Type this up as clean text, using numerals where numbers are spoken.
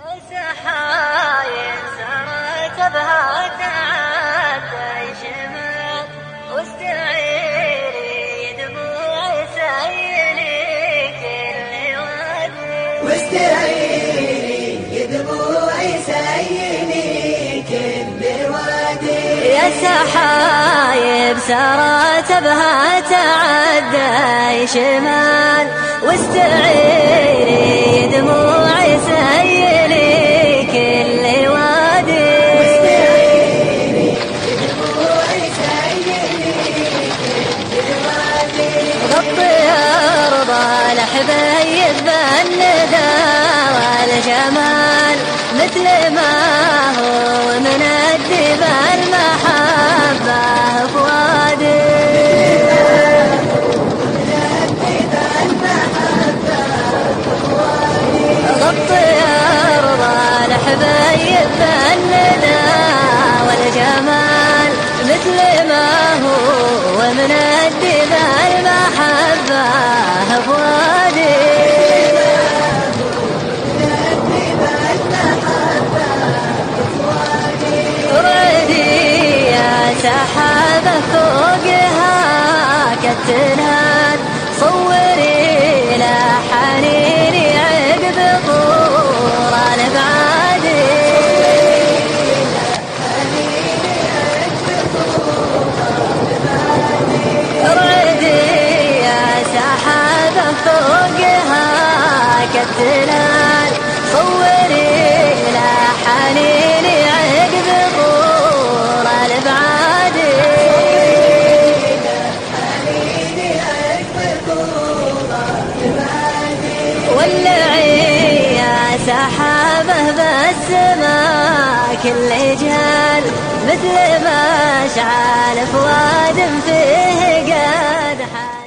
سحايا سرت بها تعدى شمال واستعيري دموع سيلي كل وادي يا سحايب سرت بها تعدى شمال واستعيري دموع سيلي كل وادي غطي أرض الحبيب بالندى والجمال مثل ما هو من الدب المحبة فؤادي غطي أرض الحبيب بالندى والجمال مثل ما هو ومن الدب المحبة فؤادي سحابة فوقها كالتنان صوري لا حنيني عقب طور الابعادي ردي يا سحابة فوقها كالتنان صوري لا حنيني عقب طور الابعادي ولعي يا سحابه بالسماء كل جهال مثل ما اشعال فؤاد فيه